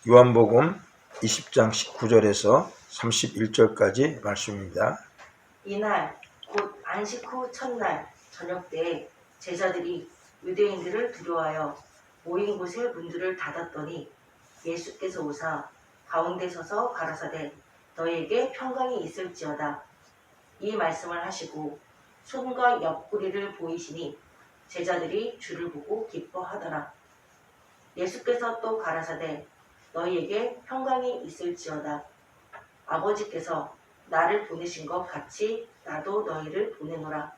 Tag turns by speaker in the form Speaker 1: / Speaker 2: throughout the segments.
Speaker 1: 요한복음 20장 19절에서 31절까지 말씀입니다.
Speaker 2: 이날 곧 안식 후 첫날 저녁 때에 제자들이 유대인들을 두려워하여 모인 곳의 문들을 닫았더니 예수께서 오사 가운데 서서 가라사대 너희에게 평강이 있을지어다. 이 말씀을 하시고 손과 옆구리를 보이시니 제자들이 주를 보고 기뻐하더라. 예수께서 또 가라사대 너희에게 평강이 있을지어다. 아버지께서 나를 보내신 것 같이 나도 너희를 보내노라.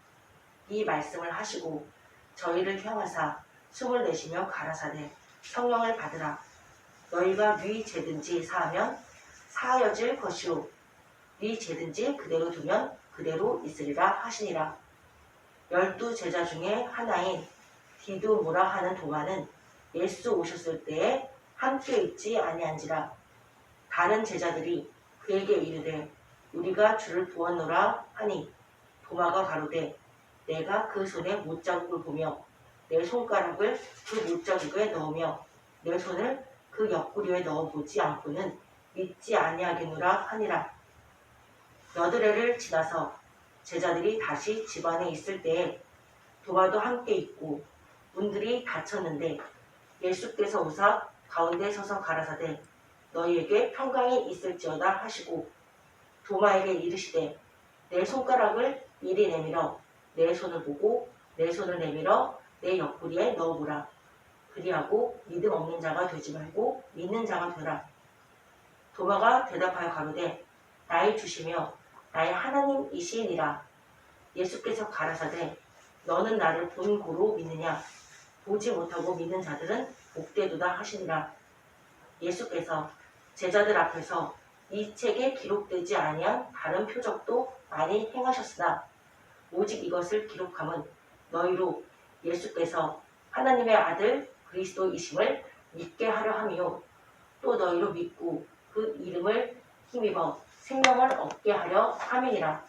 Speaker 2: 이 말씀을 하시고 저희를 향하사 숨을 내쉬며 가라사대 성령을 받으라. 너희가 네 죄든지 사하면 사하여질 것이요 네 죄든지 그대로 두면 그대로 있으리라 하시니라. 12 제자 중에 하나인 디두모라 하는 도마는 예수 오셨을 때에 함께 있지 아니한지라. 다른 제자들이 그에게 이르되 우리가 주를 보았노라 하니 도마가 가로되 내가 그 손에 못자국을 보며 내 손가락을 그 못자국에 넣으며 내 손을 그 옆구리에 넣어보지 않고는 믿지 아니하겠노라 하니라. 여드레를 지나서 제자들이 다시 집안에 있을 때에 도마도 함께 있고 문들이 닫혔는데 예수께서 오사 가운데 서서 가라사대 너희에게 평강이 있을지어다 하시고 도마에게 이르시되 내 손가락을 이리 내밀어 내 손을 보고 내 손을 내밀어 내 옆구리에 넣어보라. 그리하고 믿음 없는 자가 되지 말고 믿는 자가 되라. 도마가 대답하여 가로되 나의 주시며 나의 하나님이시니라. 예수께서 가라사대 너는 나를 본 고로 믿느냐. 보지 못하고 믿는 자들은 복되도다 하시니라. 예수께서 제자들 앞에서 이 책에 기록되지 아니한 다른 표적도 많이 행하셨으나 오직 이것을 기록함은 너희로 예수께서 하나님의 아들 그리스도이심을 믿게 하려 함이요 또 너희로 믿고 그 이름을 힘입어 생명을 얻게 하려 함이니라.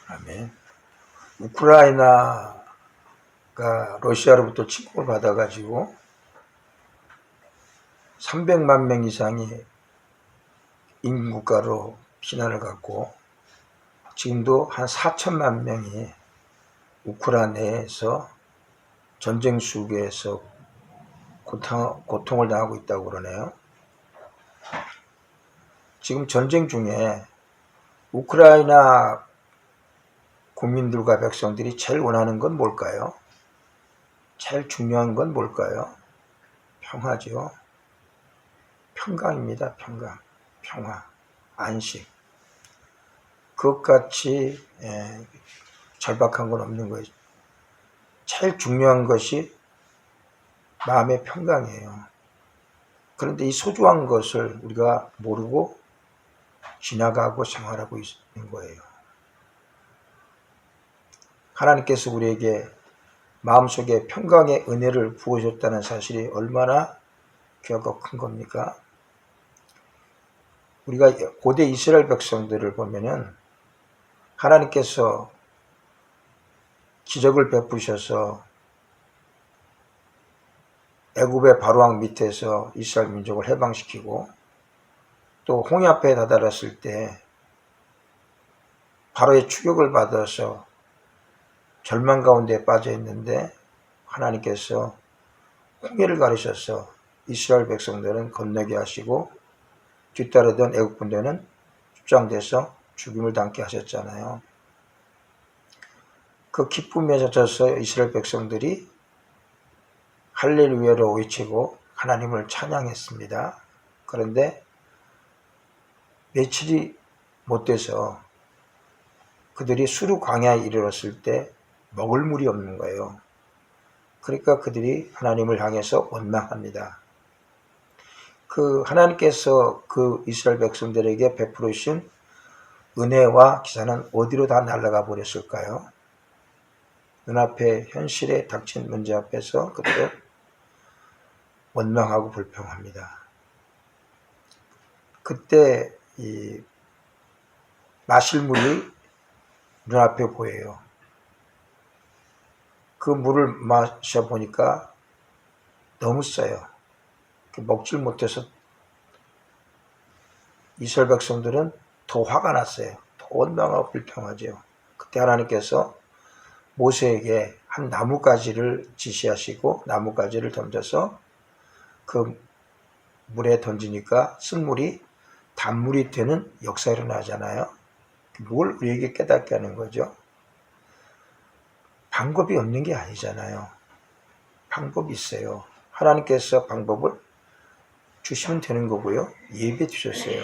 Speaker 1: 아멘. 우크라이나가 러시아로부터 침공을 받아가지고 300만 명 이상이 인구국가로 피난을 갔고 지금도 한 4천만 명이 우크라이나에서 전쟁 속에서 고통을 당하고 있다고 그러네요. 지금 전쟁 중에 우크라이나 국민들과 백성들이 제일 원하는 건 뭘까요? 제일 중요한 건 뭘까요? 평화죠. 평강입니다. 평강, 평화, 안식. 그것같이 절박한 건 없는 거예요. 제일 중요한 것이 마음의 평강이에요. 그런데 이 소중한 것을 우리가 모르고 지나가고 생활하고 있는 거예요. 하나님께서 우리에게 마음속에 평강의 은혜를 부어줬다는 사실이 얼마나 귀하고 큰 겁니까? 우리가 고대 이스라엘 백성들을 보면은 하나님께서 기적을 베푸셔서 애굽의 바로왕 밑에서 이스라엘 민족을 해방시키고 또 홍해 앞에 다다랐을 때 바로의 추격을 받아서 절망 가운데 빠져 있는데 하나님께서 홍해를 가르셔서 이스라엘 백성들은 건너게 하시고 뒤따르던 애국 군대는 출장돼서 죽임을 당케 하셨잖아요. 그 기쁨에 젖어서 이스라엘 백성들이 할렐루야로 외치고 하나님을 찬양했습니다. 그런데 며칠이 못 돼서 그들이 수르 광야에 이르렀을 때 먹을 물이 없는 거예요. 그러니까 그들이 하나님을 향해서 원망합니다. 그 하나님께서 그 이스라엘 백성들에게 베풀으신 은혜와 기사는 어디로 다 날아가 버렸을까요? 눈앞에 현실에 닥친 문제 앞에서 그들은 원망하고 불평합니다. 그때 이 마실 물이 눈앞에 보여요. 그 물을 마셔보니까 너무 써요. 먹질 못해서 이스라엘 백성들은 더 화가 났어요. 더 원망하고 불평하죠. 그때 하나님께서 모세에게 한 나뭇가지를 지시하시고 나뭇가지를 던져서 그 물에 던지니까 쓴물이 단물이 되는 역사가 일어나잖아요. 뭘 우리에게 깨닫게 하는 거죠. 방법이 없는 게 아니잖아요. 방법이 있어요. 하나님께서 방법을 주시면 되는 거고요. 예비해 주셨어요.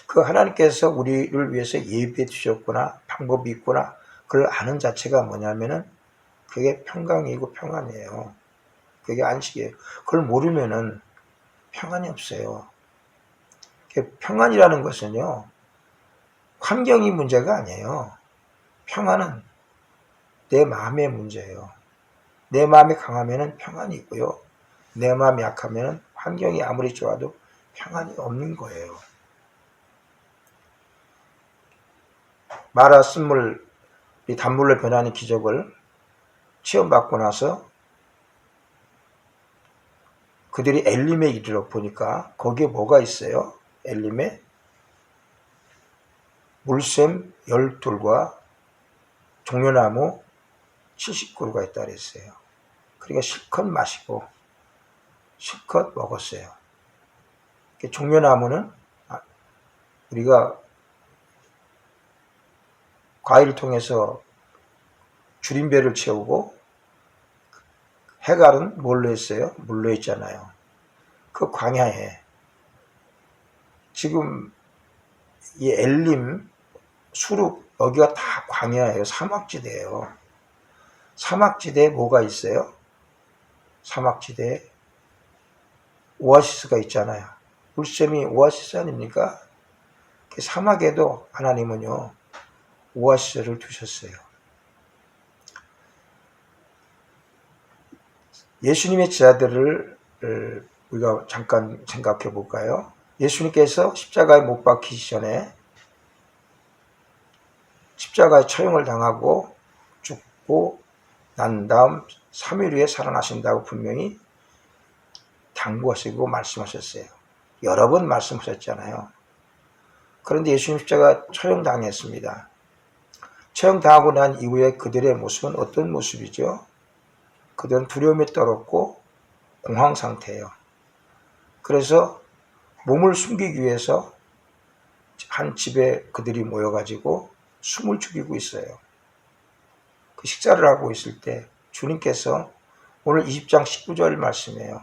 Speaker 1: 그 하나님께서 우리를 위해서 예비해 주셨구나, 방법이 있구나, 그걸 아는 자체가 뭐냐면은 그게 평강이고 평안이에요. 그게 안식이에요. 그걸 모르면은 평안이 없어요. 평안이라는 것은요, 환경이 문제가 아니에요. 평안은 내 마음의 문제예요. 내 마음이 강하면은 평안이 있고요. 내 마음이 약하면은 환경이 아무리 좋아도 평안이 없는 거예요. 마라 쓴물이 단물로 변하는 기적을 체험받고 나서 그들이 엘림에 이르러 보니까 거기에 뭐가 있어요? 엘림에 물샘 12과 종려나무 70그루가 있다 그랬어요. 그러니까 실컷 마시고 실컷 먹었어요. 종려나무는 우리가 과일을 통해서 줄임배를 채우고 해갈은 뭘로 했어요? 물로 했잖아요. 그 광야에 지금 이 엘림, 수룩 여기가 다 광야예요. 사막지대예요. 사막지대에 뭐가 있어요? 사막지대에 오아시스가 있잖아요. 물샘이 오아시스 아닙니까? 그 사막에도 하나님은요 오아시스를 두셨어요. 예수님의 제자들을 우리가 잠깐 생각해 볼까요? 예수님께서 십자가에 못 박히기 전에 십자가에 처형을 당하고 죽고 난 다음 3일 후에 살아나신다고 분명히 당부하시고 말씀하셨어요. 여러 번 말씀하셨잖아요. 그런데 예수님 십자가 처형당했습니다. 처형당하고 난 이후에 그들의 모습은 어떤 모습이죠? 그들은 두려움에 떨었고 공황 상태예요. 그래서 몸을 숨기기 위해서 한 집에 그들이 모여가지고 숨을 죽이고 있어요. 그 식사를 하고 있을 때 주님께서 오늘 20장 19절 말씀이에요.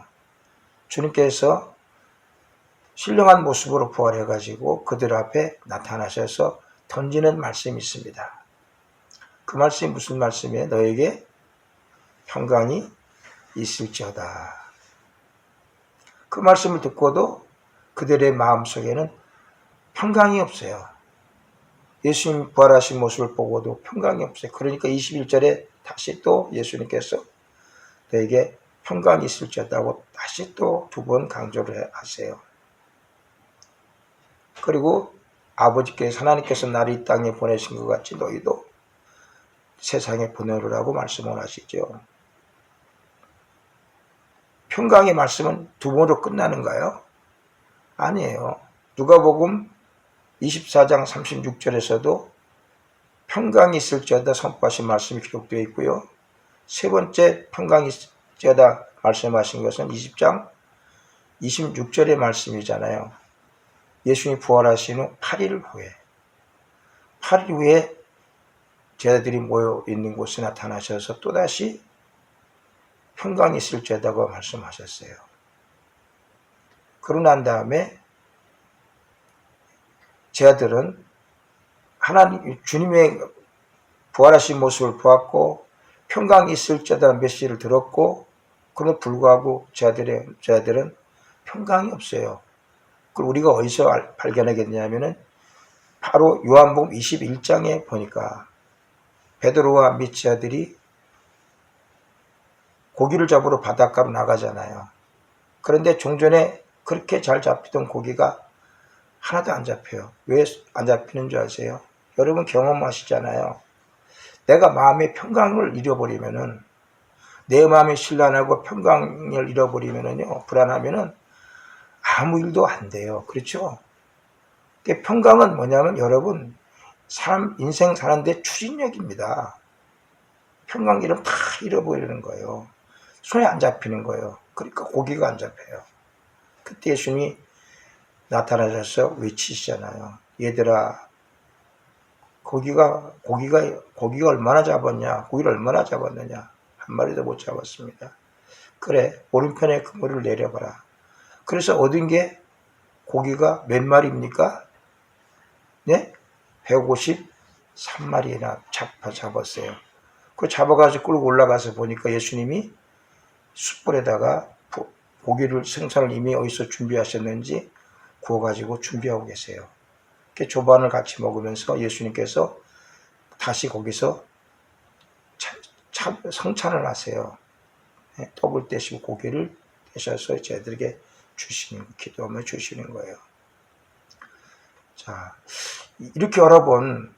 Speaker 1: 주님께서 신령한 모습으로 부활해가지고 그들 앞에 나타나셔서 던지는 말씀이 있습니다. 그 말씀이 무슨 말씀이에요? 너에게 평강이 있을지어다. 그 말씀을 듣고도 그들의 마음속에는 평강이 없어요. 예수님 부활하신 모습을 보고도 평강이 없어요. 그러니까 21절에 다시 또 예수님께서 너에게 평강이 있을지어다고 다시 또 2번 강조를 하세요. 그리고 아버지께서 하나님께서 나를 이 땅에 보내신 것 같이 너희도 세상에 보내라고 말씀을 하시죠. 평강의 말씀은 2번으로 끝나는가요? 아니에요. 누가복음 24장 36절에서도 평강이 있을지어다 선포하신 말씀이 기록되어 있고요. 세 번째 평강이 있을지어다 말씀하신 것은 20장 26절의 말씀이잖아요. 예수님이 부활하신 후 8일 후에 제자들이 모여 있는 곳에 나타나셔서 또다시 평강이 있을지어다고 말씀하셨어요. 그러고 난 다음에 제자들은 하나님 주님의 부활하신 모습을 보았고 평강이 있을지어다는 메시지를 들었고 그럼에도 불구하고 제자들은 평강이 없어요. 그걸 우리가 어디서 발견하게 되냐면은 바로 요한복음 21장에 보니까 베드로와 및 제자들이 고기를 잡으러 바닷가로 나가잖아요. 그런데 종전에 그렇게 잘 잡히던 고기가 하나도 안 잡혀요. 왜 안 잡히는 줄 아세요? 여러분 경험하시잖아요. 내가 마음의 평강을 잃어버리면은 내 마음이 신란하고 평강을 잃어버리면은요 불안하면은 아무 일도 안 돼요. 그렇죠? 평강은 뭐냐면 여러분, 사람 인생 사는데 추진력입니다. 평강 잃으면 다 잃어버리는 거예요. 손에 안 잡히는 거예요. 그러니까 고기가 안 잡혀요. 그때 예수님이 나타나셔서 외치시잖아요. 얘들아, 고기가 얼마나 잡았냐? 고기를 얼마나 잡았느냐? 한 마리도 못 잡았습니다. 그래, 오른편에 그물을 내려봐라. 그래서 얻은 게 고기가 몇 마리입니까? 네? 153마리나 잡았어요. 그 잡아가지고 끌고 올라가서 보니까 예수님이 숯불에다가 고기를 생선을 이미 어디서 준비하셨는지 구워가지고 준비하고 계세요. 이렇게 조반을 같이 먹으면서 예수님께서 다시 거기서 성찬을 하세요. 떡을 떼시고 고기를 떼셔서 저희들에게 기도하며 주시는 거예요. 자, 이렇게 여러 번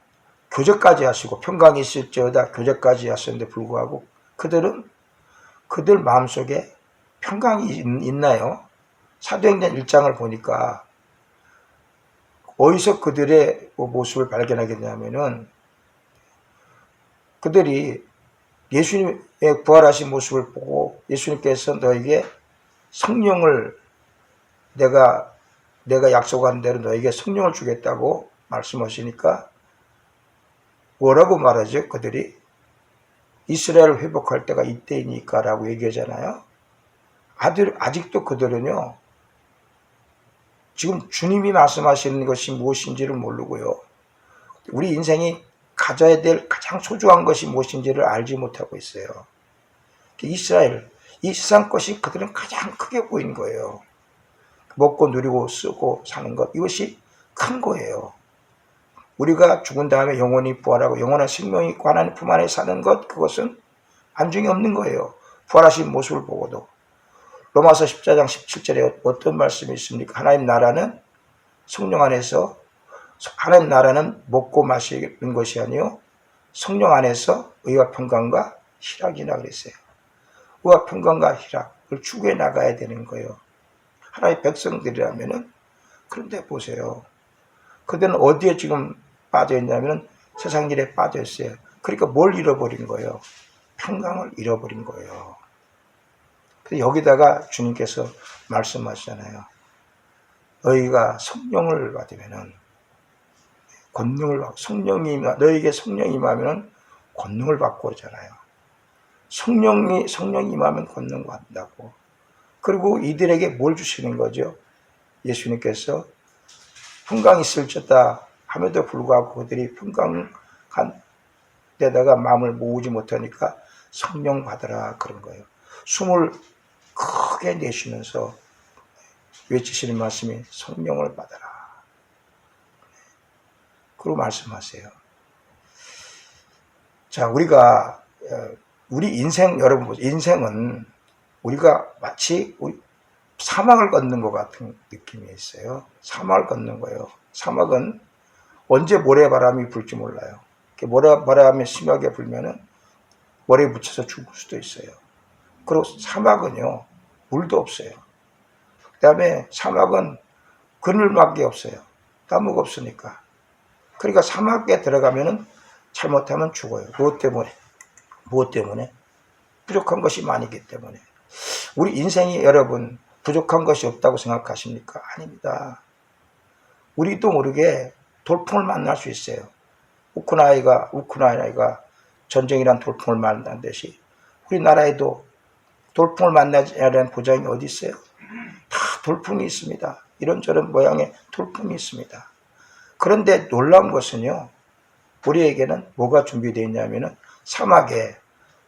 Speaker 1: 교제까지 하시고 평강이 있을지어다 교제까지 하셨는데 불구하고 그들 마음속에 평강이 있나요? 사도행전 1장을 보니까 어디서 그들의 모습을 발견하겠냐면은 그들이 예수님의 부활하신 모습을 보고 예수님께서 너에게 성령을 내가 약속한 대로 너에게 성령을 주겠다고 말씀하시니까 뭐라고 말하죠? 그들이 이스라엘을 회복할 때가 이때이니까 라고 얘기하잖아요. 아직도 그들은요, 지금 주님이 말씀하시는 것이 무엇인지를 모르고요, 우리 인생이 가져야 될 가장 소중한 것이 무엇인지를 알지 못하고 있어요. 이스라엘, 이 세상 것이 그들은 가장 크게 보인 거예요. 먹고 누리고 쓰고 사는 것, 이것이 큰 거예요. 우리가 죽은 다음에 영혼이 부활하고 영원한 생명이 있고 하나님 품 안에 사는 것, 그것은 안중에 없는 거예요. 부활하신 모습을 보고도. 로마서 14장 17절에 어떤 말씀이 있습니까? 하나님 나라는 성령 안에서, 하나님 나라는 먹고 마시는 것이 아니요 성령 안에서 의와 평강과 희락이라 그랬어요. 의와 평강과 희락을 추구해 나가야 되는 거예요. 하나님의 백성들이라면은. 그런데 보세요. 그들은 어디에 지금 빠져 있냐면은 세상 일에 빠져 있어요. 그러니까 뭘 잃어버린 거예요? 평강을 잃어버린 거예요. 그래서 여기다가 주님께서 말씀하시잖아요. 너희가 성령을 받으면은 권능을 받고, 너희에게 성령이 임하면은 권능을 받고 그러잖아요. 성령이 임하면 권능 받는다고. 그리고 이들에게 뭘 주시는 거죠? 예수님께서 평강이 있을지어다 함에도 불구하고 그들이 평강한 데다가 마음을 모으지 못하니까 성령 받으라 그런 거예요. 숨을 크게 내쉬면서 외치시는 말씀이 성령을 받아라. 그리고 말씀하세요. 자, 우리 인생, 여러분, 인생은 우리가 마치 사막을 걷는 것 같은 느낌이 있어요. 사막을 걷는 거예요. 사막은 언제 모래바람이 불지 몰라요. 모래바람이 심하게 불면은 머리에 묻혀서 죽을 수도 있어요. 그리고 사막은요, 물도 없어요. 그 다음에 사막은 그늘막이 없어요. 나무가 없으니까. 그러니까 사막에 들어가면은 잘못하면 죽어요. 무엇 때문에? 부족한 것이 많이기 때문에. 우리 인생이 여러분 부족한 것이 없다고 생각하십니까? 아닙니다. 우리도 모르게 돌풍을 만날 수 있어요. 우크라이나가 전쟁이란 돌풍을 만난 듯이 우리나라에도 돌풍을 만나지 않는 보장이 어디 있어요? 다 돌풍이 있습니다. 이런저런 모양의 돌풍이 있습니다. 그런데 놀라운 것은요, 우리에게는 뭐가 준비되어 있냐면은 사막에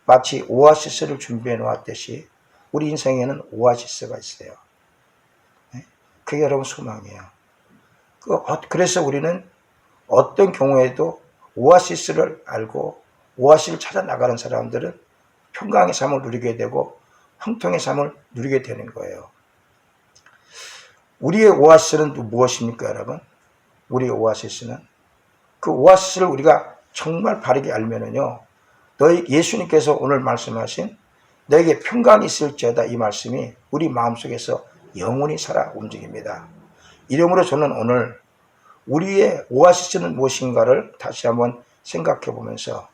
Speaker 1: 마치 오아시스를 준비해 놓았듯이 우리 인생에는 오아시스가 있어요. 그게 여러분 소망이에요. 그래서 우리는 어떤 경우에도 오아시스를 알고 오아시스를 찾아 나가는 사람들은 평강의 삶을 누리게 되고 형통의 삶을 누리게 되는 거예요. 우리의 오아시스는 무엇입니까, 여러분? 우리의 오아시스는 그 오아시스를 우리가 정말 바르게 알면은요, 예수님께서 오늘 말씀하신 너에게 평강이 있을지어다 이 말씀이 우리 마음속에서 영원히 살아 움직입니다. 이러므로 저는 오늘 우리의 오아시스는 무엇인가를 다시 한번 생각해 보면서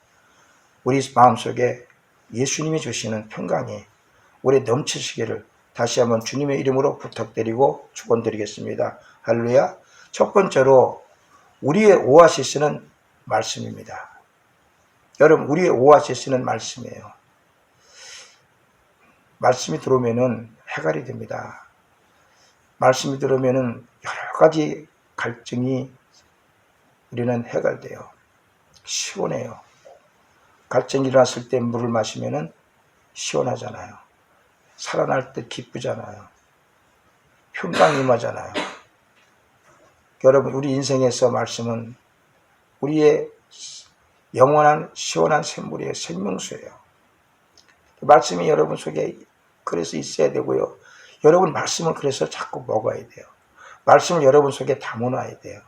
Speaker 1: 우리 마음속에 예수님이 주시는 평강이 우리 넘치시기를 다시 한번 주님의 이름으로 부탁드리고 축원드리겠습니다. 할렐루야. 첫 번째로 우리의 오아시스는 말씀입니다. 여러분, 우리의 오아시스는 말씀이에요. 말씀이 들어오면은 해갈이 됩니다. 말씀이 들어오면은 여러 가지 갈증이 우리는 해갈돼요. 시원해요. 갈증이 일어났을 때 물을 마시면은 시원하잖아요. 살아날 때 기쁘잖아요. 평강이 임하잖아요. 여러분, 우리 인생에서 말씀은 우리의 영원한 시원한 샘물이에요. 생명수예요. 말씀이 여러분 속에 그래서 있어야 되고요. 여러분 말씀을 그래서 자꾸 먹어야 돼요. 말씀을 여러분 속에 담아놔야 돼요.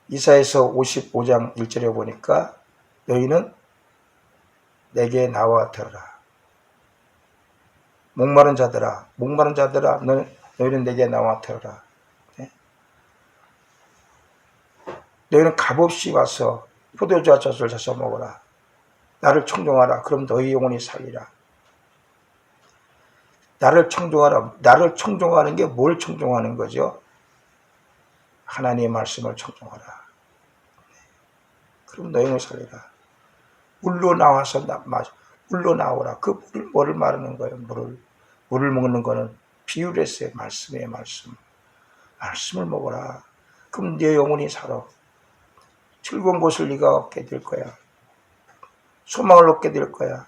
Speaker 1: 이사야서 55장 1절에 보니까 너희는 내게 나와 들어라. 목마른 자들아 너희는 내게 나와 들어라. 네? 너희는 값없이 와서 포도주와 젖을 사서 먹어라. 나를 청종하라. 그럼 너희 영혼이 살리라. 나를 청종하라. 나를 청종하는 게 뭘 청종하는 거죠? 하나님의 말씀을 청종하라. 그럼 너희 영혼이 살리라. 물로 나와서 물로 나오라. 그 물을 말하는 거예요. 물을 먹는 거는 비유를 했어요. 말씀이에요. 말씀을 먹어라. 그럼 네 영혼이 살아. 즐거운 곳을 네가 얻게 될 거야. 소망을 얻게 될 거야.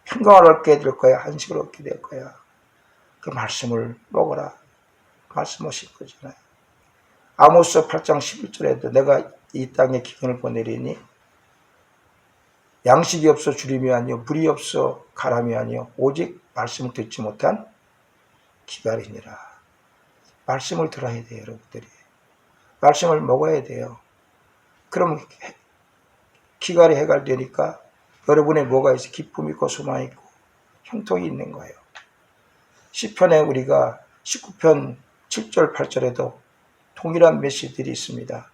Speaker 1: 평강을 얻게 될 거야. 안식을 얻게 될 거야. 그 말씀을 먹어라. 말씀하신 거잖아요. 아모스 8장 11절에도 내가 이 땅에 기근을 보내리니 양식이 없어 주림이 아니요 물이 없어 가람이 아니요 오직 말씀을 듣지 못한 기갈이니라. 말씀을 들어야 돼요. 여러분들이. 말씀을 먹어야 돼요. 그럼 기갈이 해갈되니까 여러분의 뭐가 있어? 기쁨이 있고 소망이 있고 형통이 있는 거예요. 시편에 우리가 19편 7절 8절에도 동일한 메시지들이 있습니다.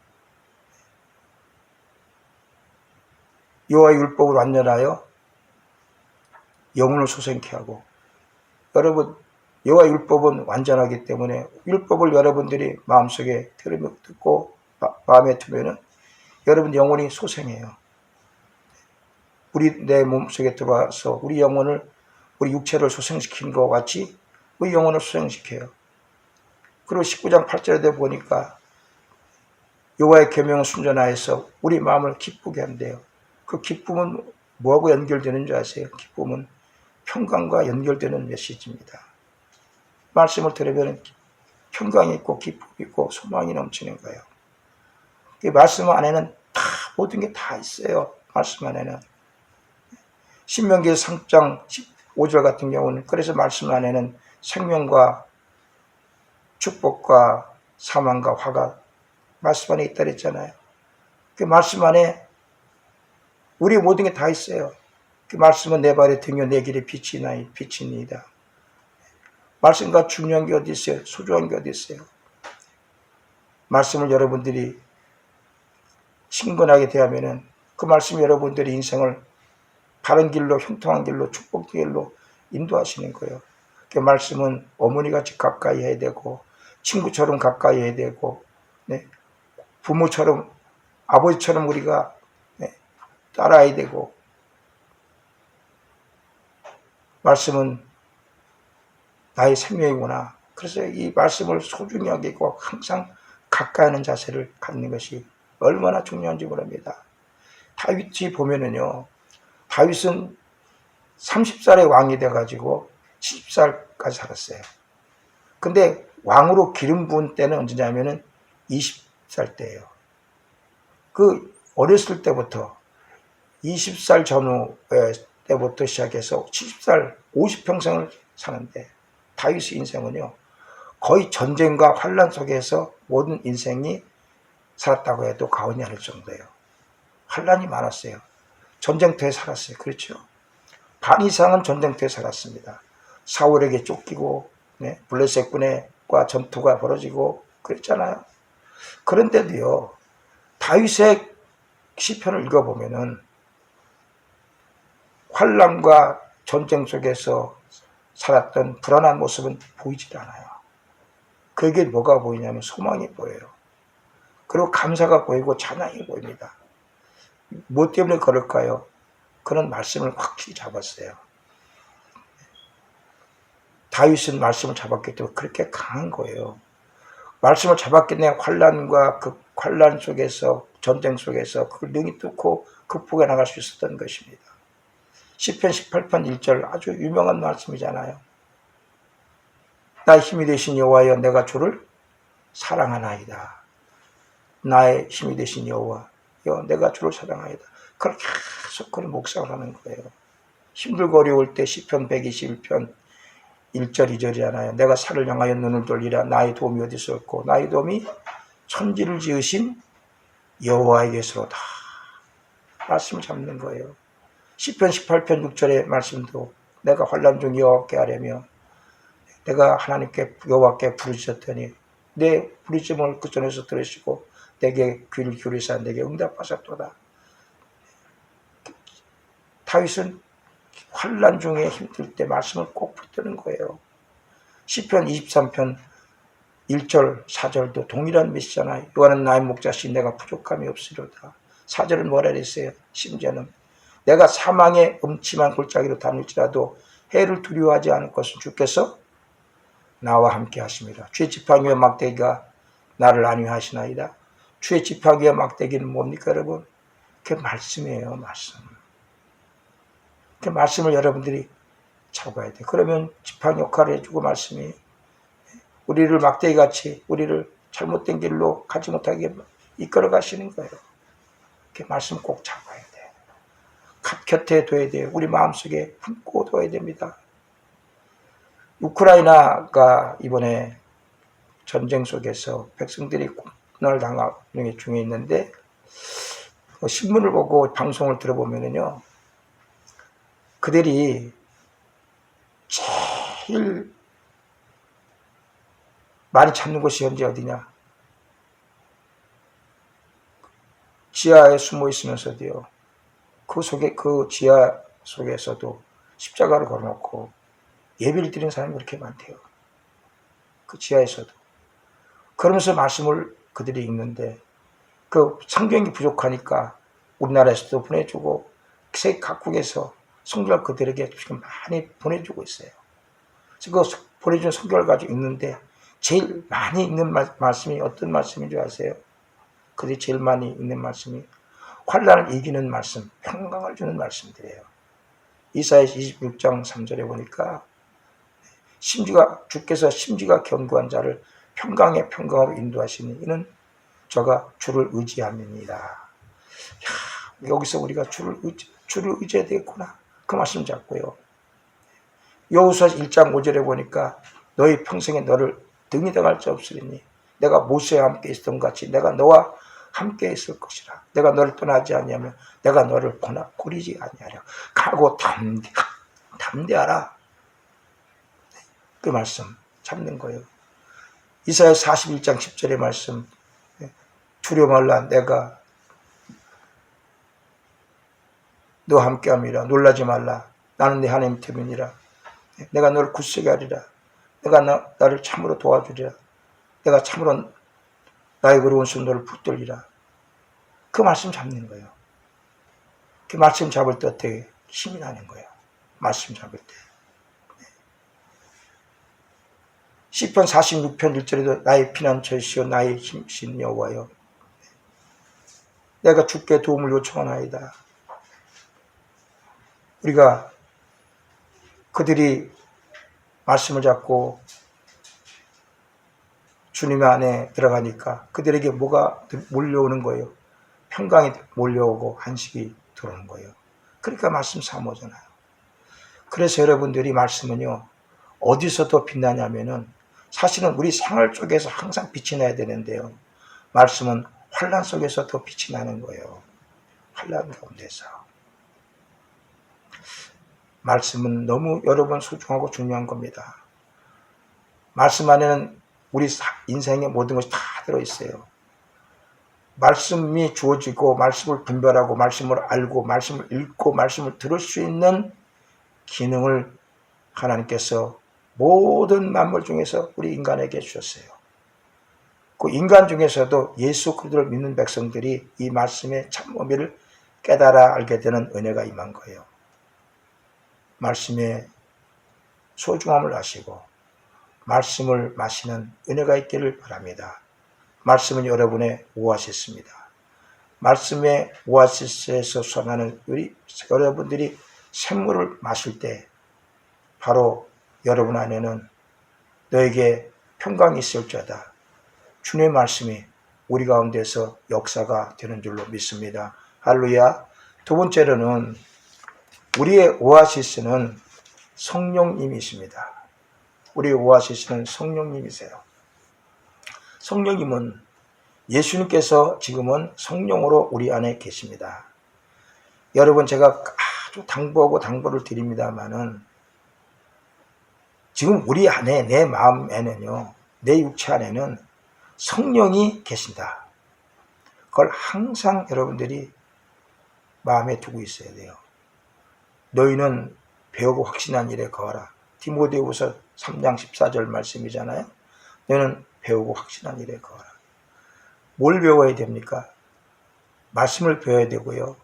Speaker 1: 여호와의 율법을 완전하여 영혼을 소생케 하고, 여러분 여호와의 율법은 완전하기 때문에 율법을 여러분들이 마음속에 듣고 마음에 두면은 여러분 영혼이 소생해요. 내 몸속에 들어와서 우리 영혼을, 우리 육체를 소생시키는 것과 같이 우리 영혼을 소생시켜요. 그리고 19장 8절에 보니까 여호와의 계명을 순전하여서 우리 마음을 기쁘게 한대요. 그 기쁨은 뭐하고 연결되는 줄 아세요? 기쁨은 평강과 연결되는 메시지입니다. 말씀을 들으면 평강이 있고 기쁨이 있고 소망이 넘치는 거예요. 그 말씀 안에는 다 모든 게 다 있어요. 말씀 안에는. 신명기 3장 15절 같은 경우는 그래서 말씀 안에는 생명과 축복과 사망과 화가 말씀 안에 있다 그랬잖아요. 그 말씀 안에 우리 모든 게 다 있어요. 그 말씀은 내 발의 등이요 내 길의 빛이니이다. 말씀과 중요한 게 어디 있어요? 소중한 게 어디 있어요? 말씀을 여러분들이 친근하게 대하면은 그 말씀이 여러분들의 인생을 바른 길로, 형통한 길로, 축복 길로 인도하시는 거예요. 그 말씀은 어머니같이 가까이 해야 되고, 친구처럼 가까이 해야 되고, 네? 부모처럼, 아버지처럼 우리가 따라야 되고, 말씀은 나의 생명이구나. 그래서 이 말씀을 소중히 여기고 항상 가까이 하는 자세를 갖는 것이 얼마나 중요한지 모릅니다. 다윗이 보면은요, 다윗은 30살에 왕이 돼가지고 70살까지 살았어요. 근데 왕으로 기름 부은 때는 언제냐면은 20살 때예요. 그 어렸을 때부터 20살 전후 때부터 시작해서 70살, 50평생을 사는데 다윗의 인생은요, 거의 전쟁과 환란 속에서 모든 인생이 살았다고 해도 과언이 아닐 정도예요. 환란이 많았어요. 전쟁터에 살았어요. 그렇죠? 반 이상은 전쟁터에 살았습니다. 사울에게 쫓기고, 블레셋 군과 전투가 벌어지고, 그랬잖아요. 그런데도요, 다윗의 시편을 읽어보면은 환난과 전쟁 속에서 살았던 불안한 모습은 보이질 않아요. 그에게 뭐가 보이냐면 소망이 보여요. 그리고 감사가 보이고 찬양이 보입니다. 뭐 때문에 그럴까요? 그런 말씀을 확실히 잡았어요. 다윗은 말씀을 잡았기 때문에 그렇게 강한 거예요. 말씀을 잡았기 때문에 환난과 그 환난 속에서 전쟁 속에서 그걸 능히 뚫고 극복해 나갈 수 있었던 것입니다. 시편 18편 1절 아주 유명한 말씀이잖아요. 나의 힘이 되신 여호와여 내가 주를 사랑하나이다. 나의 힘이 되신 여호와여 내가 주를 사랑하이다. 그걸 계속 그런 묵상을 하는 거예요. 힘들고 어려울 때 시편 121편 1절 2절이잖아요. 내가 산을 향하여 눈을 돌리라. 나의 도움이 어디서 없고 나의 도움이 천지를 지으신 여호와에게서로다. 말씀을 잡는 거예요. 시편 18편 6절의 말씀도 내가 환난 중 여호와께 하려며 내가 하나님께 여호와께 부르짖었더니 내 부르짖음을 그 전에서 들으시고 내게 귀를 기울이사 내게 응답하셨도다. 다윗은 환난 중에 힘들 때 말씀을 꼭 붙드는 거예요. 시편 23편 1절 4절도 동일한 메시잖아요. 여호와는 나의 목자시 내가 부족함이 없으리로다. 4절은 뭐라 그랬어요? 심지어는 내가 사망의 음침한 골짜기로 다닐지라도 해를 두려워하지 않을 것은 주께서 나와 함께 하심이라. 주의 지팡이와 막대기가 나를 안위하시나이다. 주의 지팡이와 막대기는 뭡니까 여러분? 그게 말씀이에요. 말씀. 그 말씀을 여러분들이 잡아야 돼. 그러면 지팡이 역할을 해주고 말씀이 우리를 막대기같이 우리를 잘못된 길로 가지 못하게 이끌어 가시는 거예요. 그 말씀 꼭 잡아야 돼. 곁에 둬야 돼요. 우리 마음속에 품고 둬야 됩니다. 우크라이나가 이번에 전쟁 속에서 백성들이 고난을 당하는 중에 있는데 신문을 보고 방송을 들어보면요, 그들이 제일 많이 찾는 곳이 현재 어디냐? 지하에 숨어 있으면서도요, 그 지하 속에서도 십자가를 걸어놓고 예배를 드리는 사람이 그렇게 많대요. 그 지하에서도. 그러면서 말씀을 그들이 읽는데, 그 성경이 부족하니까 우리나라에서도 보내주고, 세계 각국에서 성경을 그들에게 지금 많이 보내주고 있어요. 그래서 그 보내준 성경을 가지고 읽는데, 제일 많이 읽는 말씀이 어떤 말씀인 줄 아세요? 그들이 제일 많이 읽는 말씀이 환난을 이기는 말씀, 평강을 주는 말씀들이에요. 이사야서 26장 3절에 보니까 주께서 심지가 견고한 자를 평강의 평강으로 인도하시니 이는 저가 주를 의지함이니이다. 여기서 우리가 주를 의지해야 되겠구나. 그 말씀 잡고요. 여호수아 1장 5절에 보니까 너희 평생에 너를 등이 당할 자 없으리니 내가 모세와 함께 있었던 것 같이 내가 너와 함께 있을 것이라. 내가 너를 떠나지 아니하며 내가 너를 고리지 아니하려. 가고 담대하라. 그 말씀 잡는 거예요. 이사야 41장 10절의 말씀 두려워 말라 내가 너와 함께함이라. 놀라지 말라 나는 네 하나님 때문이라. 내가 너를 굳세게 하리라. 내가 나를 참으로 도와주리라. 내가 참으로 나의 어려운 손 너를 붙들리라. 그 말씀 잡는 거예요. 그 말씀 잡을 때 어떻게 힘이 나는 거예요. 말씀 잡을 때. 시편 46편 1절에도 나의 피난처시여 나의 힘이신 여호와여 내가 주께 도움을 요청하나이다. 우리가 그들이 말씀을 잡고 주님 안에 들어가니까 그들에게 뭐가 몰려오는 거예요? 평강이 몰려오고 안식이 들어오는 거예요. 그러니까 말씀 사모잖아요. 그래서 여러분들이 말씀은요, 어디서 더 빛나냐면은 사실은 우리 생활 쪽에서 항상 빛이 나야 되는데요. 말씀은 환난 속에서 더 빛이 나는 거예요. 환난 가운데서. 말씀은 너무 여러분 소중하고 중요한 겁니다. 말씀 안에는 우리 인생의 모든 것이 다 들어있어요. 말씀이 주어지고 말씀을 분별하고 말씀을 알고 말씀을 읽고 말씀을 들을 수 있는 기능을 하나님께서 모든 만물 중에서 우리 인간에게 주셨어요. 그 인간 중에서도 예수 그리스도를 믿는 백성들이 이 말씀의 참 의미를 깨달아 알게 되는 은혜가 임한 거예요. 말씀의 소중함을 아시고 말씀을 마시는 은혜가 있기를 바랍니다. 말씀은 여러분의 오아시스입니다. 말씀의 오아시스에서 솟아나는 우리 여러분들이 샘물을 마실 때 바로 여러분 안에는 너에게 평강이 있을지어다. 주님의 말씀이 우리 가운데서 역사가 되는 줄로 믿습니다. 할렐루야. 두 번째로는 우리의 오아시스는 성령님이십니다. 우리의 오아시스는 성령님이세요. 성령님은 예수님께서 지금은 성령으로 우리 안에 계십니다. 여러분 제가 아주 당부하고 당부를 드립니다마는 지금 우리 안에 내 마음에는요, 내 육체 안에는 성령이 계신다. 그걸 항상 여러분들이 마음에 두고 있어야 돼요. 너희는 배우고 확신한 일에 거하라. 디모데후서 3장 14절 말씀이잖아요. 너희는 배우고 확신한 일에 거하라. 뭘 배워야 됩니까? 말씀을 배워야 되고요.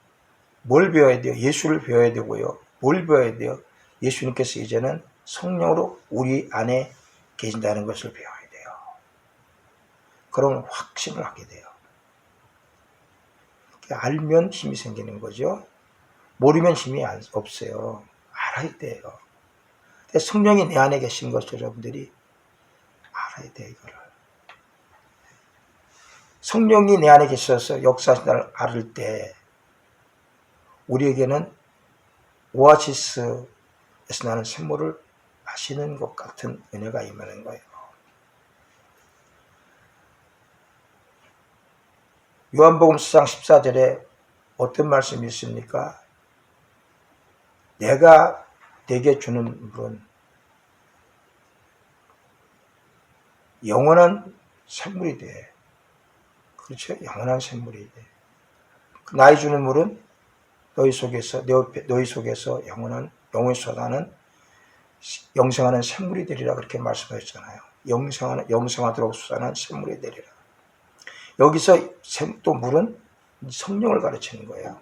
Speaker 1: 뭘 배워야 돼요? 예수를 배워야 되고요. 뭘 배워야 돼요? 예수님께서 이제는 성령으로 우리 안에 계신다는 것을 배워야 돼요. 그러면 확신을 하게 돼요. 알면 힘이 생기는 거죠. 모르면 힘이 없어요. 알아야 돼요. 성령이 내 안에 계신 것을 여러분들이 알아야 돼요. 이거를. 성령이 내 안에 계셔서 역사하신다를 알을 때 우리에게는 오아시스에서 나는 샘물을 마시는 것 같은 은혜가 임하는 거예요. 요한복음 4장 14절에 어떤 말씀이 있습니까? 내가 내게 주는 물은 영원한 샘물이 돼. 그렇죠? 영원한 샘물이 돼. 나의 주는 물은 너희 속에서 영원히 솟아나는 영생하는 샘물이 되리라 그렇게 말씀하셨잖아요. 영생하도록 솟아나는 샘물이 되리라. 여기서 또 물은 성령을 가르치는 거예요.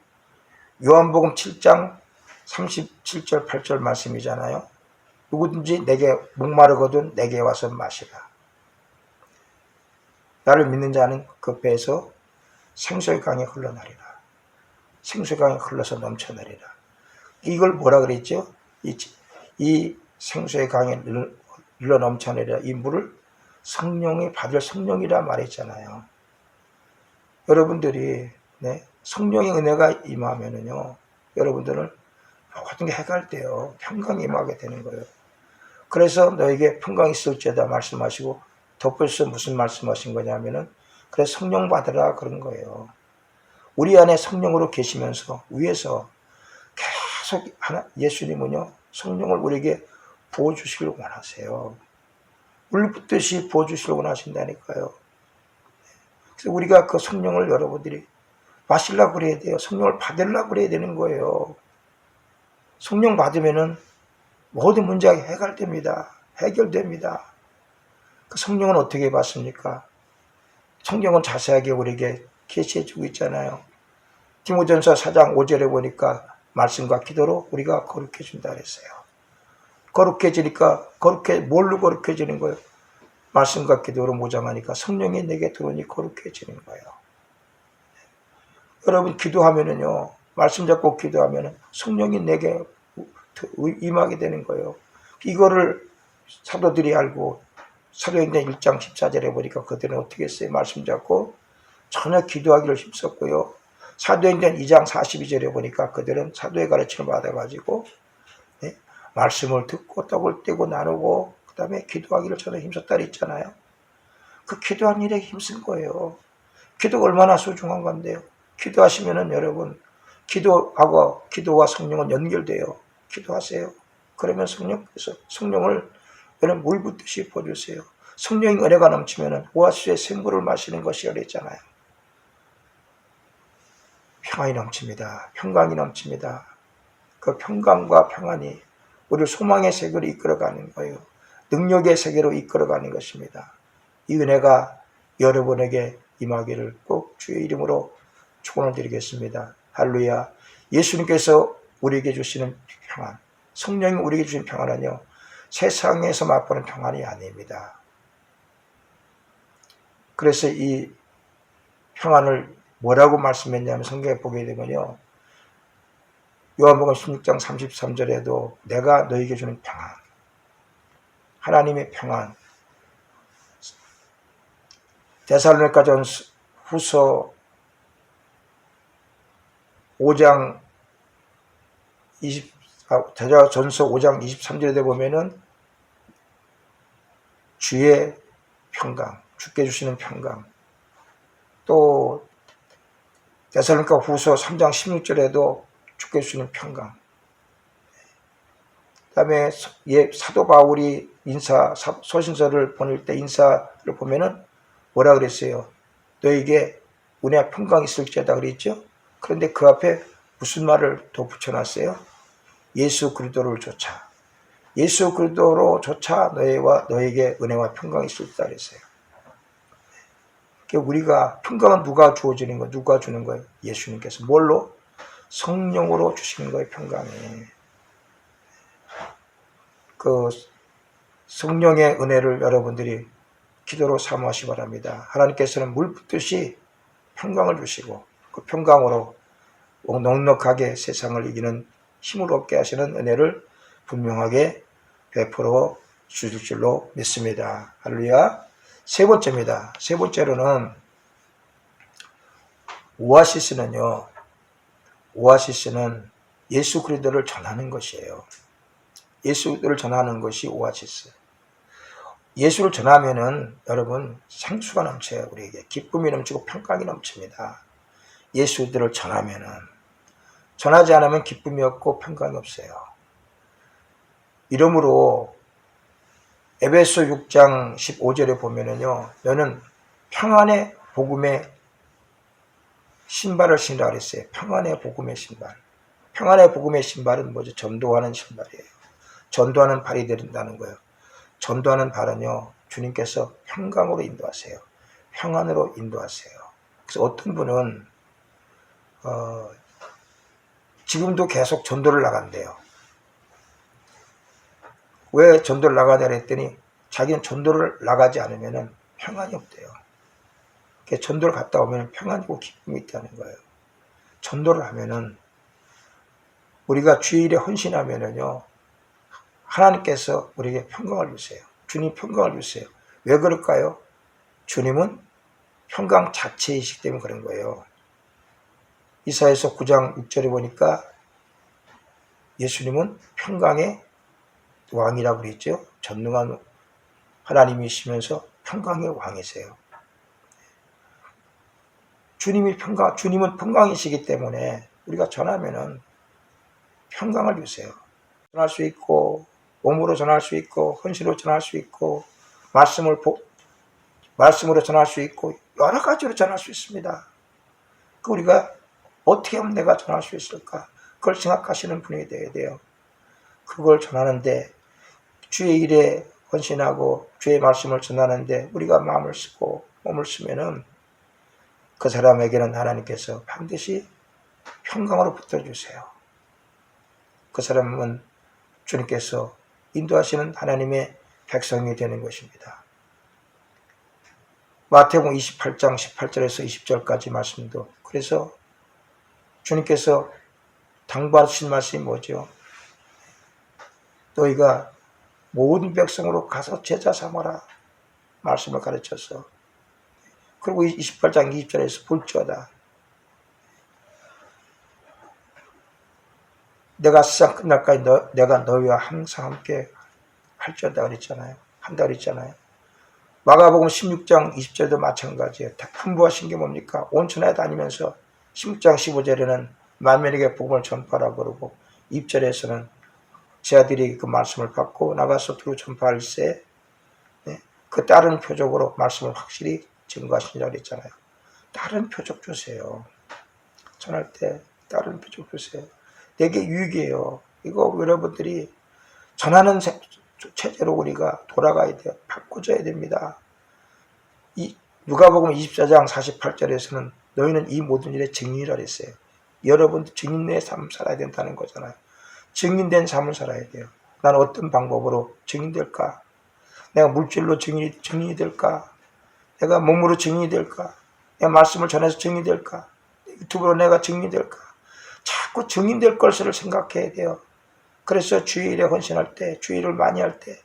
Speaker 1: 요한복음 7장 37절 8절 말씀이잖아요. 누구든지 내게 목마르거든 내게 와서 마시라. 나를 믿는 자는 그 배에서 생수의 강이 흘러나리라. 생수의 강이 흘러서 넘쳐나리라. 이걸 뭐라 그랬죠? 이 생수의 강이 흘러 넘쳐나리라. 이 물을 성령이 받을 성령이라 말했잖아요. 여러분들이 성령의 은혜가 임하면은요, 여러분들은 모든 게 해갈돼요. 평강이 임하게 되는 거예요. 그래서 너에게 평강이 있을지어다 말씀하시고 덧붙여서 무슨 말씀하신 거냐면은 그래 성령 받으라 그런 거예요. 우리 안에 성령으로 계시면서 위에서 계속 예수님은요 성령을 우리에게 부어주시길 원하세요. 물 붓듯이 부어주시길 원하신다니까요. 그래서 우리가 그 성령을 여러분들이 마시려고 그래야 돼요. 성령을 받으려고 그래야 되는 거예요. 성령 받으면은 모든 문제가 해결됩니다. 그 성령은 어떻게 받습니까? 성경은 자세하게 우리에게 계시해주고 있잖아요. 디모데전서 4장 5절에 보니까 말씀과 기도로 우리가 거룩해진다 그랬어요. 거룩해지니까 뭘로 거룩해지는 거예요? 말씀과 기도로 모자하니까 성령이 내게 들어오니 거룩해지는 거예요. 여러분 기도하면은요, 말씀 잡고 기도하면은 성령이 내게 임하게 되는 거예요. 이거를 사도들이 알고 사도행전 1장 14절에 보니까 그들은 어떻게 했어요? 말씀 잡고 전혀 기도하기를 힘썼고요. 사도행전 2장 42절에 보니까 그들은 사도의 가르침을 받아가지고 말씀을 듣고 떡을 떼고 나누고 그 다음에 기도하기를 전혀 힘썼다 그랬잖아요. 그 기도한 일에 힘쓴 거예요. 기도가 얼마나 소중한 건데요. 기도하시면은 여러분 기도와 성령은 연결돼요. 기도하세요. 그러면 성령을 여러분 물 붓듯이 부어주세요. 성령의 은혜가 넘치면 오아시스의 생물을 마시는 것이 그랬잖아요. 평안이 넘칩니다. 평강이 넘칩니다. 그 평강과 평안이 우리를 소망의 세계로 이끌어가는 거예요. 능력의 세계로 이끌어가는 것입니다. 이 은혜가 여러분에게 임하기를 꼭 주의 이름으로 축원을 드리겠습니다. 할렐루야. 예수님께서 우리에게 주시는 평안, 성령이 우리에게 주신 평안은요, 세상에서 맛보는 평안이 아닙니다. 그래서 이 평안을 뭐라고 말씀했냐면 성경에 보게 되면요, 요한복음 16장 33절에도 내가 너에게 주는 평안, 하나님의 평안, 데살로니가 후서 5장 전서 5장 23절에 보면은 주의 평강, 주께 주시는 평강, 또 데살로니가 후서 3장 16절에도 주께 주시는 평강. 그 다음에 사도 바울이 서신서를 보낼 때 인사를 보면은 뭐라 그랬어요? 너에게 은혜와 평강이 있을지어다 그랬죠? 그런데 그 앞에 무슨 말을 더 붙여놨어요? 예수 그리스도를 좇아. 예수 그리스도로 좇아 너에게 은혜와 평강이 있을지어다 그랬어요. 우리가 평강은 누가 주어지는 거예요? 누가 주는 거예요? 예수님께서. 뭘로? 성령으로 주시는 거예요, 평강이. 그 성령의 은혜를 여러분들이 기도로 사모하시 바랍니다. 하나님께서는 물 붓듯이 평강을 주시고 그 평강으로 넉넉하게 세상을 이기는 힘을 얻게 하시는 은혜를 분명하게 베풀어 주실 줄로 믿습니다. 할렐루야. 세 번째입니다. 세 번째로는 오아시스는 예수 그리스도를 전하는 것이에요. 예수를 전하는 것이 오아시스. 예수를 전하면은 여러분 생수가 넘쳐요. 우리에게 기쁨이 넘치고 평강이 넘칩니다. 예수들을 전하면은, 전하지 않으면 기쁨이 없고 평강이 없어요. 이러므로 에베소 6장 15절에 보면은요, 너는 평안의 복음의 신발을 신으라 그랬어요. 평안의 복음의 신발. 평안의 복음의 신발은 뭐죠? 전도하는 신발이에요. 전도하는 발이 된다는 거예요. 전도하는 발은요, 주님께서 평강으로 인도하세요. 평안으로 인도하세요. 그래서 어떤 분은 지금도 계속 전도를 나간대요. 왜 전도를 나가냐 했더니 자기는 전도를 나가지 않으면 평안이 없대요. 전도를 갔다 오면 평안이고 기쁨이 있다는 거예요. 전도를 하면은, 우리가 주의 일에 헌신하면은요, 하나님께서 우리에게 평강을 주세요. 주님 평강을 주세요. 왜 그럴까요? 주님은 평강 자체이시기 때문에 그런 거예요. 이사야서 9장 6절에 보니까 예수님은 평강의 왕이라고 그랬죠. 전능한 하나님이시면서 평강의 왕이세요. 주님은 평강이시기 때문에 우리가 전하면은 평강을 주세요. 전할 수 있고, 몸으로 전할 수 있고, 헌신으로 전할 수 있고, 말씀으로 전할 수 있고, 여러 가지로 전할 수 있습니다. 우리가 어떻게 하면 내가 전할 수 있을까? 그걸 생각하시는 분이 되어야 돼요. 그걸 전하는데, 주의 일에 헌신하고 주의 말씀을 전하는데 우리가 마음을 쓰고 몸을 쓰면은 그 사람에게는 하나님께서 반드시 평강으로 붙들어주세요. 그 사람은 주님께서 인도하시는 하나님의 백성이 되는 것입니다. 마태복음 28장 18절에서 20절까지 말씀도, 그래서 주님께서 당부하신 말씀이 뭐죠? 너희가 모든 백성으로 가서 제자 삼아라 말씀을 가르쳐서, 그리고 28장 20절에서 볼지어다 내가 세상 끝날까지 내가 너희와 항상 함께 할지어다 그랬잖아요. 한다 그랬잖아요. 마가복음 16장 20절도 마찬가지예요. 풍부하신 게 뭡니까? 온 천하에 다니면서 16장 15절에는 만민에게 복음을 전파하라고 그러고 20절에서는 제 아들이 그 말씀을 받고 나가서 두루 전파할세. 네? 그 다른 표적으로 말씀을 확실히 증거하시라고 그랬잖아요. 다른 표적 주세요. 전할 때 다른 표적 주세요. 되게 유익이에요. 이거 여러분들이 전하는 체제로 우리가 돌아가야 돼요. 바꿔줘야 됩니다. 누가복음 24장 48절에서는 너희는 이 모든 일의 증인이라 했어요. 여러분도 증인의 삶을 살아야 된다는 거잖아요. 증인된 삶을 살아야 돼요. 나는 어떤 방법으로 증인될까? 내가 물질로 증인이 될까? 내가 몸으로 증인이 될까? 내가 말씀을 전해서 증인이 될까? 유튜브로 내가 증인이 될까? 자꾸 증인될 것을 생각해야 돼요. 그래서 주일에 헌신할 때, 주일을 많이 할 때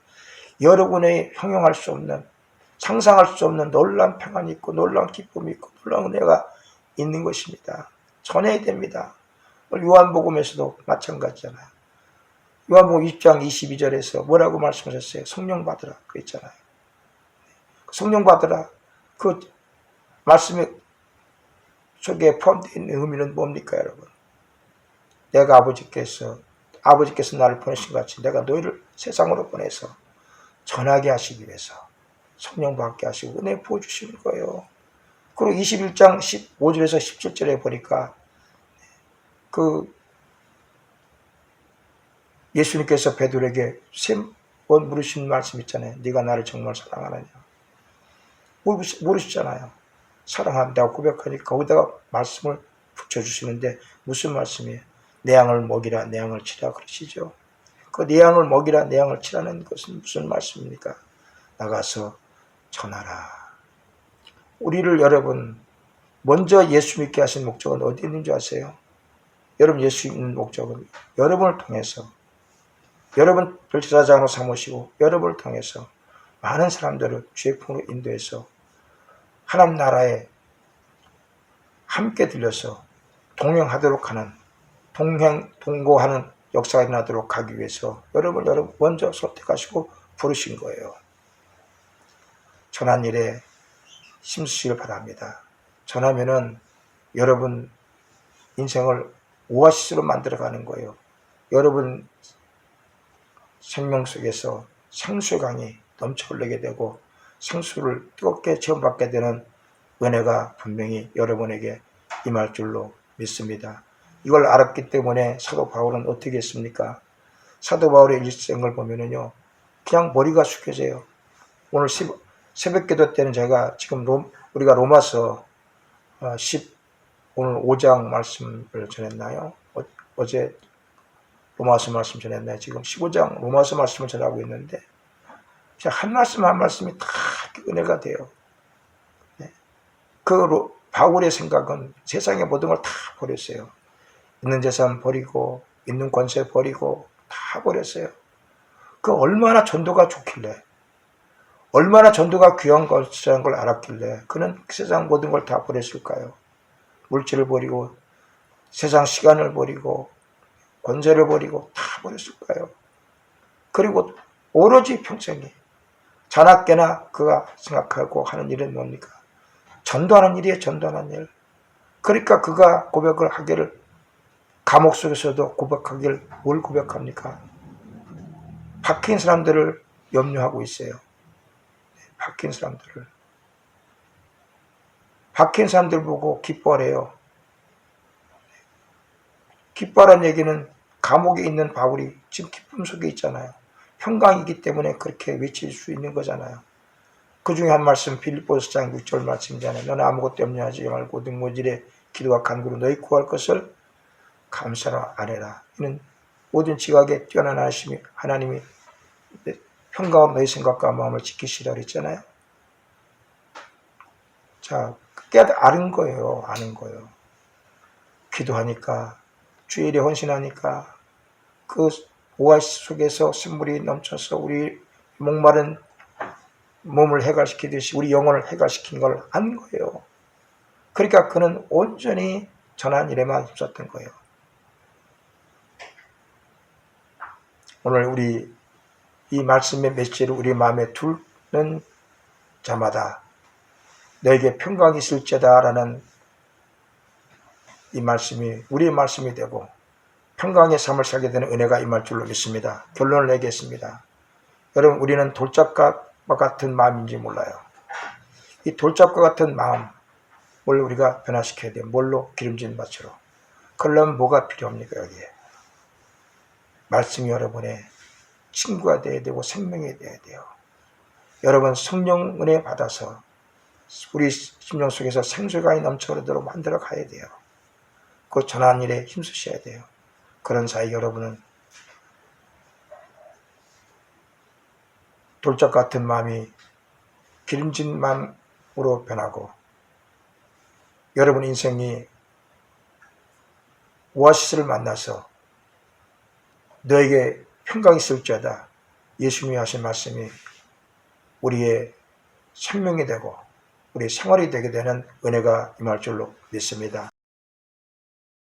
Speaker 1: 여러분의 형용할 수 없는, 상상할 수 없는 놀라운 평안이 있고 놀라운 기쁨이 있고 놀라운 은혜가 있는 것입니다. 전해야 됩니다. 요한복음에서도 마찬가지잖아요. 요한복음 20장 22절에서 뭐라고 말씀하셨어요? 성령 받으라 그랬잖아요. 성령 받으라. 그 말씀 속에 포함되어 있는 의미는 뭡니까 여러분? 내가 아버지께서 나를 보내신 것 같이 내가 너희를 세상으로 보내서 전하게 하시기 위해서 성령 받게 하시고 은혜 부어주시는 거예요. 그리고 21장 15절에서 17절에 보니까 그 예수님께서 베드로에게 세 번 물으신 말씀 있잖아요. 네가 나를 정말 사랑하느냐. 모르시잖아요. 사랑한다고 고백하니까 거기다가 말씀을 붙여주시는데 무슨 말씀이에요? 내 양을 먹이라 내 양을 치라 그러시죠. 그 내 양을 먹이라 내 양을 치라는 것은 무슨 말씀입니까? 나가서 전하라. 우리를 여러분 먼저 예수 믿게 하신 목적은 어디 있는 줄 아세요? 여러분 예수 믿는 목적은 여러분을 통해서 여러분 별제사장으로 삼으시고 여러분을 통해서 많은 사람들을 주의 품으로 인도해서 하나님 나라에 함께 들려서 동행하도록 하는 동거하는 역사가 일어나도록 하기 위해서 여러분 먼저 선택하시고 부르신 거예요. 전한 일에 힘쓰시길 바랍니다. 전하면은 여러분 인생을 오아시스로 만들어가는 거예요. 여러분 생명 속에서 생수의 강이 넘쳐 흘리게 되고 생수를 뜨겁게 체험받게 되는 은혜가 분명히 여러분에게 임할 줄로 믿습니다. 이걸 알았기 때문에 사도 바울은 어떻게 했습니까? 사도 바울의 일생을 보면은요, 그냥 머리가 숙여져요. 오늘 새벽기도 때는 제가 지금 우리가 로마서 오늘 5장 말씀을 전했나요? 어제 로마서 말씀 전했나요? 지금 15장 로마서 말씀을 전하고 있는데 한 말씀 한 말씀이 다 은혜가 돼요. 네. 바울의 생각은 세상의 모든 걸 다 버렸어요. 있는 재산 버리고 있는 권세 버리고 다 버렸어요. 그 얼마나 전도가 좋길래 얼마나 전도가 귀한 것이라는 걸 알았길래 그는 세상 모든 걸 다 버렸을까요? 물질을 버리고 세상 시간을 버리고 권세를 버리고 다 버렸을까요? 그리고 오로지 평생에 자나깨나 그가 생각하고 하는 일은 뭡니까? 전도하는 일이에요. 전도하는 일. 그러니까 그가 고백을 하기를 감옥 속에서도 고백하기를 뭘 고백합니까? 박힌 사람들을 염려하고 있어요. 박힌 사람들 보고 기뻐하래요. 기뻐하라는 얘기는 감옥에 있는 바울이 지금 기쁨 속에 있잖아요. 평강이기 때문에 그렇게 외칠 수 있는 거잖아요. 그 중에 한 말씀 빌립보서 장 6절 말씀이잖아요. 너는 아무것도 염려하지 말고 등모질에 기도와 간구로 너희 구할 것을 감사로 아뢰라. 이는 모든 지각에 뛰어난 하나님이 평강으로 너희 생각과 마음을 지키시라 그랬잖아요. 자, 그게 아는 거예요. 기도하니까 주일에 헌신하니까 그 오아시스 속에서 샘물이 넘쳐서 우리 목마른 몸을 해갈시키듯이 우리 영혼을 해갈시킨 걸 안 거예요. 그러니까 그는 온전히 전한 일에만 힘썼던 거예요. 오늘 우리 이 말씀의 메시지를 우리 마음에 두는 자마다 너에게 평강이 있을지어다 라는 이 말씀이 우리의 말씀이 되고 평강의 삶을 살게 되는 은혜가 임할 줄로 믿습니다. 결론을 내겠습니다. 여러분 우리는 돌짝과 같은 마음인지 몰라요. 이 돌짝과 같은 마음을 우리가 변화시켜야 돼요. 뭘로? 기름진 밭으로. 그러려면 뭐가 필요합니까? 여기에 말씀이 여러분의 친구가 되어야 되고 생명이 되어야 돼요. 여러분 성령 은혜 받아서 우리 심령 속에서 생수가 넘쳐흐르도록 만들어 가야 돼요. 그 전하는 일에 힘쓰셔야 돼요. 그런 사이 여러분은 돌짝 같은 마음이 기름진 마음으로 변하고 여러분 인생이 오아시스를 만나서 너에게 평강이 있을지어다 예수님이 하신 말씀이 우리의 생명이 되고 우리의 생활이 되게 되는 은혜가 임할 줄로 믿습니다.